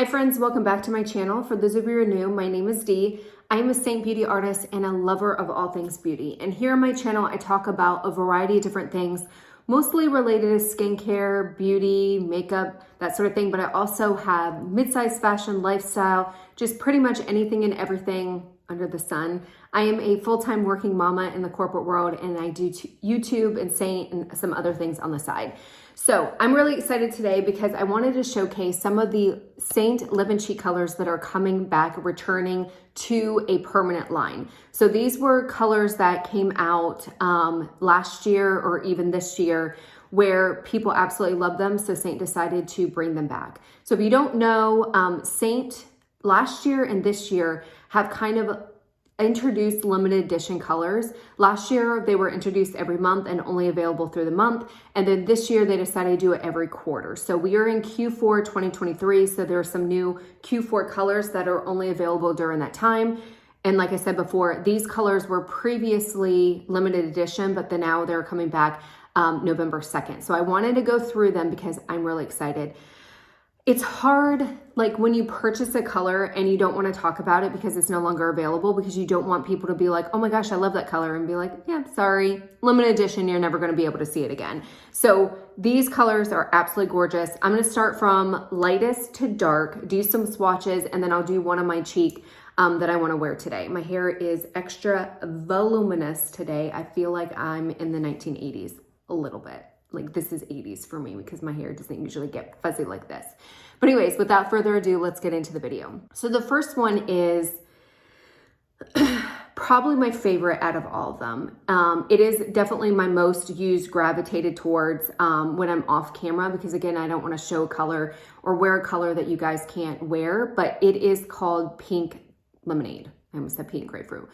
friends, welcome back to my channel. For those of you who are new, my name is Dee. I am a Saint beauty artist and a lover of all things beauty. And here on my channel, I talk about a variety of different things, mostly related to skincare, beauty, makeup, that sort of thing. But I also have mid-size fashion, lifestyle, just pretty much anything and everything under the sun. I am a full-time working mama in the corporate world, and I do YouTube and Saint and some other things on the side. So I'm really excited today because I wanted to showcase some of the Seint lip and cheek colors that are coming back, returning to a permanent line. So these were colors that came out last year or even this year where people absolutely love them. So Seint decided to bring them back. So if you don't know, Seint last year and this year have kind of introduced limited edition colors. Last year, they were introduced every month and only available through the month. And then this year, they decided to do it every quarter. So we are in Q4 2023. So there are some new Q4 colors that are only available during that time. And like I said before, these colors were previously limited edition, but then now they're coming back November 2nd. So I wanted to go through them because I'm really excited. It's hard, like when you purchase a color and you don't want to talk about it because it's no longer available, because you don't want people to be like, oh my gosh, I love that color, and be like, yeah, sorry, limited edition, you're never going to be able to see it again. So these colors are absolutely gorgeous. I'm going to start from lightest to dark, do some swatches, and then I'll do one on my cheek that I want to wear today. My hair is extra voluminous today. I feel like I'm in the 1980s a little bit. Like this is 80s for me because my hair doesn't usually get fuzzy like this. But anyways, without further ado, let's get into the video. So the first one is probably my favorite out of all of them. It is definitely my most used, gravitated towards when I'm off camera, because again, I don't want to show a color or wear a color that you guys can't wear, but it is called Pink Lemonade. I almost said pink grapefruit.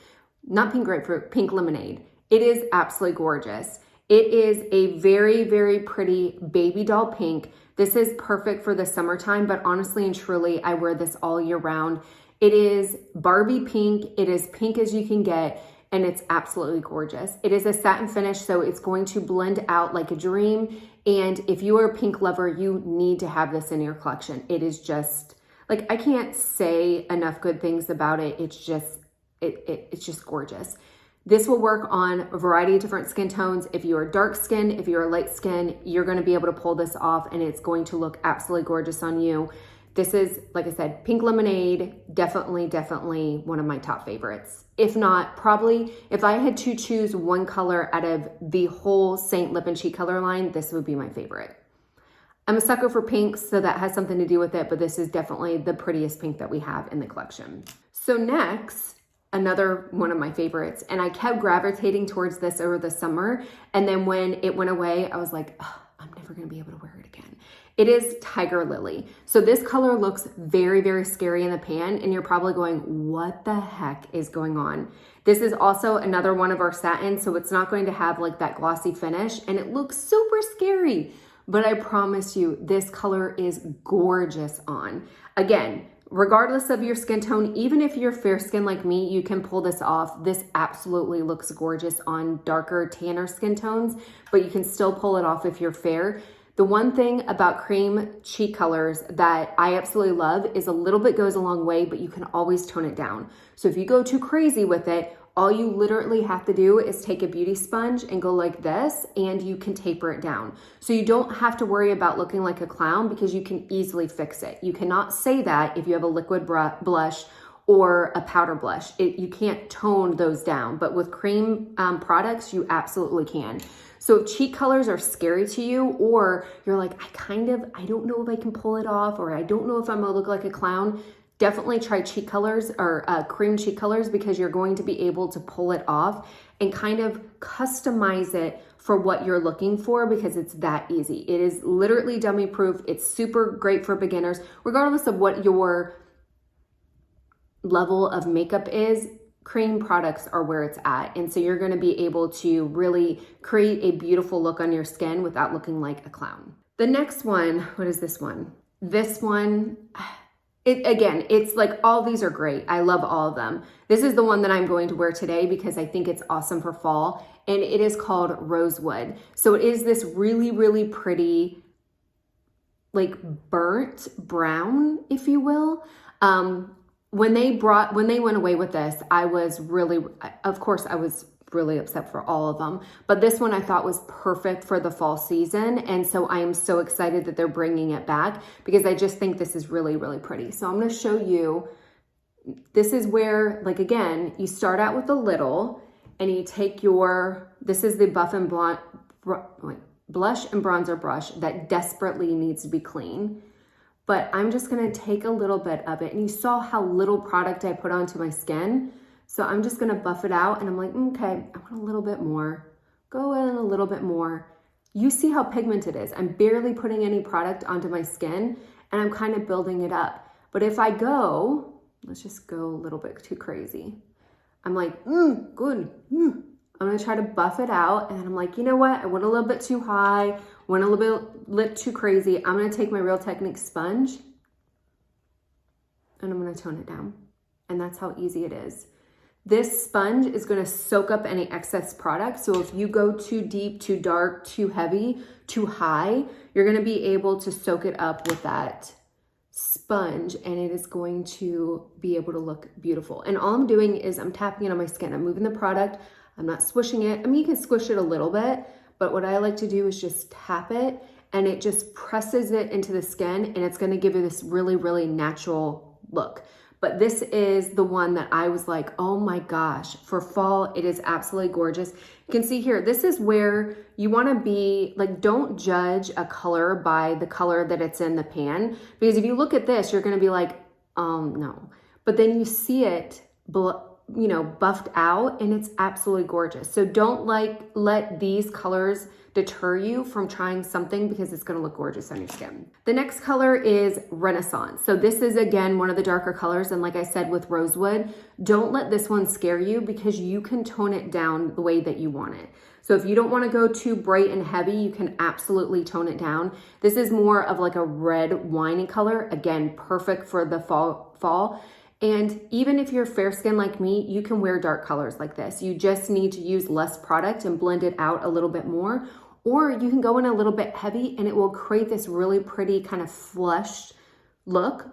Not pink grapefruit, pink lemonade. It is absolutely gorgeous. It is a very, very pretty baby doll pink. This is perfect for the summertime, but honestly and truly, I wear this all year round. It is Barbie pink. It is pink as you can get, and it's absolutely gorgeous. It is a satin finish, so it's going to blend out like a dream. And if you are a pink lover, you need to have this in your collection. It is just, like, I can't say enough good things about it. It's just, it's just gorgeous. This will work on a variety of different skin tones. If you're dark skin, if you're light skin, you're gonna be able to pull this off and it's going to look absolutely gorgeous on you. This is, like I said, Pink Lemonade, definitely one of my top favorites. If not, probably, if I had to choose one color out of the whole Seint lip and cheek color line, this would be my favorite. I'm a sucker for pinks, so that has something to do with it, but this is definitely the prettiest pink that we have in the collection. So next, another one of my favorites, and I kept gravitating towards this over the summer, and then when it went away, I was like, oh, I'm never gonna be able to wear it again. It is Tiger Lily. So this color looks very, very scary in the pan, and you're probably going, what the heck is going on? This is also another one of our satins, so it's not going to have like that glossy finish, and it looks super scary, but I promise you, this color is gorgeous on. Again, regardless of your skin tone, even if you're fair skin like me, you can pull this off. This absolutely looks gorgeous on darker, tanner skin tones, but you can still pull it off if you're fair. The one thing about cream cheek colors that I absolutely love is a little bit goes a long way, but you can always tone it down. So if you go too crazy with it, all you literally have to do is take a beauty sponge and go like this, and you can taper it down. So you don't have to worry about looking like a clown because you can easily fix it. You cannot say that if you have a liquid blush or a powder blush. You can't tone those down, but with cream products, you absolutely can. So if cheek colors are scary to you, or you're like, I don't know if I can pull it off, or I don't know if I'm gonna look like a clown, definitely try cheek colors or cream cheek colors, because you're going to be able to pull it off and kind of customize it for what you're looking for, because it's that easy. It is literally dummy proof. It's super great for beginners, regardless of what your level of makeup is. Cream products are where it's at. And so you're going to be able to really create a beautiful look on your skin without looking like a clown. The next one, what is this one? This one, again, it's like all these are great. I love all of them. This is the one that I'm going to wear today because I think it's awesome for fall, and it is called Rosewood. So it is this really, really pretty like burnt brown, if you will. When they went away with this, I was really, of course, I was really upset for all of them. But this one I thought was perfect for the fall season. And so I am so excited that they're bringing it back because I just think this is really, really pretty. So I'm going to show you, this is where, like, again, you start out with a little and you take this is the Buff and Blonde, blush and bronzer brush that desperately needs to be clean. But I'm just going to take a little bit of it. And you saw how little product I put onto my skin. So I'm just going to buff it out. And I'm like, okay, I want a little bit more. Go in a little bit more. You see how pigmented it is. I'm barely putting any product onto my skin. And I'm kind of building it up. But if I go, let's just go a little bit too crazy. I'm like, good. I'm going to try to buff it out. And then I'm like, you know what? I went a little bit too high. Went a little bit too crazy. I'm going to take my Real Technique sponge and I'm going to tone it down. And that's how easy it is. This sponge is going to soak up any excess product. So if you go too deep, too dark, too heavy, too high, you're going to be able to soak it up with that sponge and it is going to be able to look beautiful. And all I'm doing is I'm tapping it on my skin. I'm moving the product. I'm not squishing it. I mean, you can squish it a little bit, but what I like to do is just tap it and it just presses it into the skin and it's going to give you this really, really natural look. But this is the one that I was like, oh my gosh, for fall, it is absolutely gorgeous. You can see here, this is where you want to be like, don't judge a color by the color that it's in the pan. Because if you look at this, you're going to be like, no. But then you see it, buffed out and it's absolutely gorgeous. So don't let these colors deter you from trying something because it's going to look gorgeous on your skin. The next color is Renaissance. So this is again one of the darker colors, and like I said with Rosewood, don't let this one scare you because you can tone it down the way that you want it. So if you don't want to go too bright and heavy, you can absolutely tone it down. This is more of like a red winey color, again perfect for the fall. And even if you're fair skin like me, you can wear dark colors like this. You just need to use less product and blend it out a little bit more. Or you can go in a little bit heavy and it will create this really pretty kind of flushed look.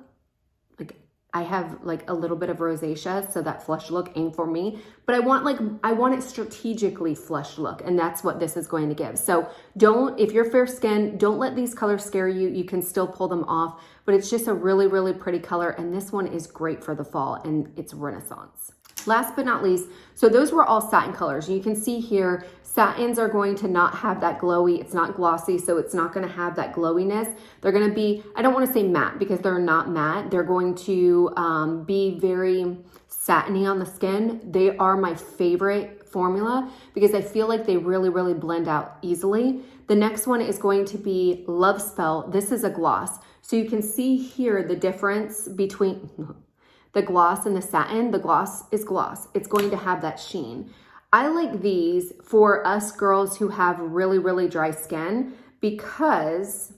Like I have like a little bit of rosacea, so that flush look ain't for me. But I want it strategically flush look, and that's what this is going to give. So if you're fair skin, don't let these colors scare you. You can still pull them off, but it's just a really, really pretty color. And this one is great for the fall and it's Renaissance. Last but not least, so those were all satin colors. You can see here, satins are going to not have that glowy, it's not glossy, so it's not going to have that glowiness. They're going to be, I don't want to say matte because they're not matte. They're going to be very satiny on the skin. They are my favorite formula because I feel like they really, really blend out easily. The next one is going to be Lovespell. This is a gloss. So you can see here the difference between the gloss and the satin. The gloss is gloss. It's going to have that sheen. I like these for us girls who have really, really dry skin because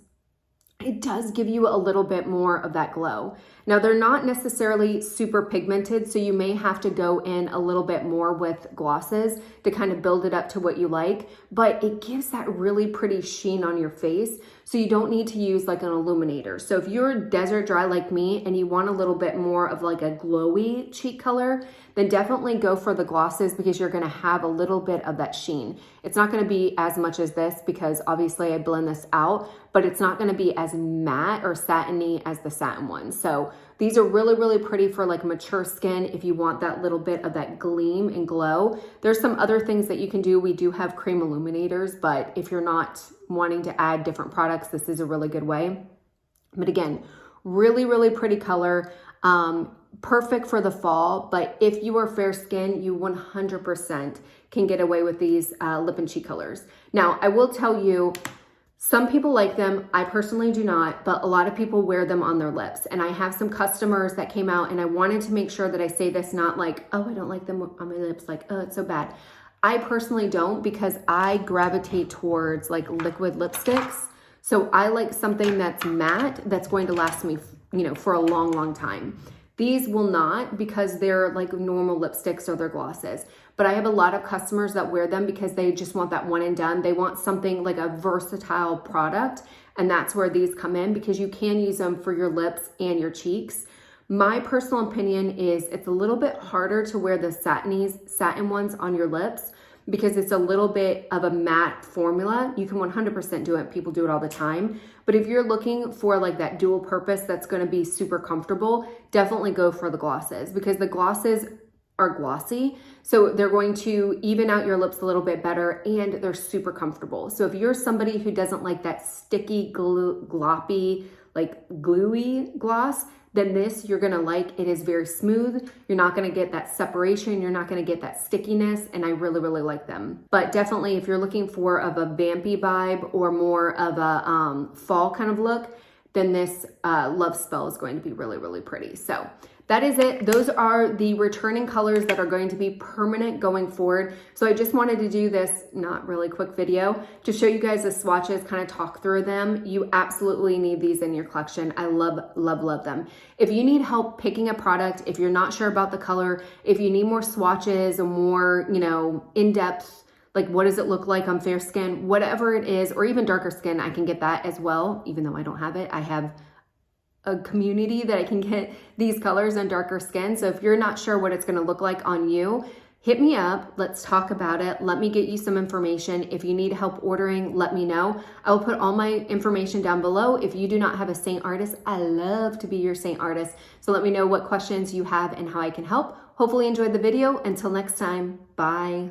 it does give you a little bit more of that glow. Now, they're not necessarily super pigmented, so you may have to go in a little bit more with glosses to kind of build it up to what you like, but it gives that really pretty sheen on your face, so you don't need to use like an illuminator. So if you're desert dry like me and you want a little bit more of like a glowy cheek color, then definitely go for the glosses because you're gonna have a little bit of that sheen. It's not gonna be as much as this because obviously I blend this out, but it's not gonna be as matte or satiny as the satin one. So these are really, really pretty for like mature skin if you want that little bit of that gleam and glow. There's some other things that you can do. We do have cream illuminators, but if you're not wanting to add different products, this is a really good way. But again, really, really pretty color. Perfect for the fall, but if you are fair skin, you 100% can get away with these lip and cheek colors. Now, I will tell you, some people like them. I personally do not, but a lot of people wear them on their lips. And I have some customers that came out and I wanted to make sure that I say this, not like, oh, I don't like them on my lips, like, oh, it's so bad. I personally don't because I gravitate towards like liquid lipsticks. So I like something that's matte that's going to last me, for a long, long time. These will not because they're like normal lipsticks or they're glosses. but I have a lot of customers that wear them because they just want that one and done. They want something like a versatile product, and that's where these come in, because you can use them for your lips and your cheeks. My personal opinion is it's a little bit harder to wear the satin ones on your lips because it's a little bit of a matte formula. You can 100% do it. People do it all the time. But if you're looking for like that dual purpose that's going to be super comfortable, definitely go for the glosses, because the glosses are glossy. So they're going to even out your lips a little bit better, and they're super comfortable. So if you're somebody who doesn't like that sticky, gloppy, like gluey gloss, then this you're gonna like. It is very smooth. You're not gonna get that separation. You're not gonna get that stickiness, and I really, really like them. But definitely if you're looking for of a vampy vibe or more of a fall kind of look, then this Lovespell is going to be really, really pretty. So that is it. Those are the returning colors that are going to be permanent going forward. So I just wanted to do this not really quick video to show you guys the swatches, kind of talk through them. You absolutely need these in your collection. I love, love, love them. If you need help picking a product, if you're not sure about the color, if you need more swatches or more, you know, in-depth, like what does it look like on fair skin, whatever it is, or even darker skin, I can get that as well. Even though I don't have it, I have a community that I can get these colors on darker skin. So if you're not sure what it's going to look like on you, hit me up. Let's talk about it. Let me get you some information. If you need help ordering, let me know. I will put all my information down below. If you do not have a Seint artist, I love to be your Seint artist. So let me know what questions you have and how I can help. Hopefully enjoyed the video. Until next time, bye.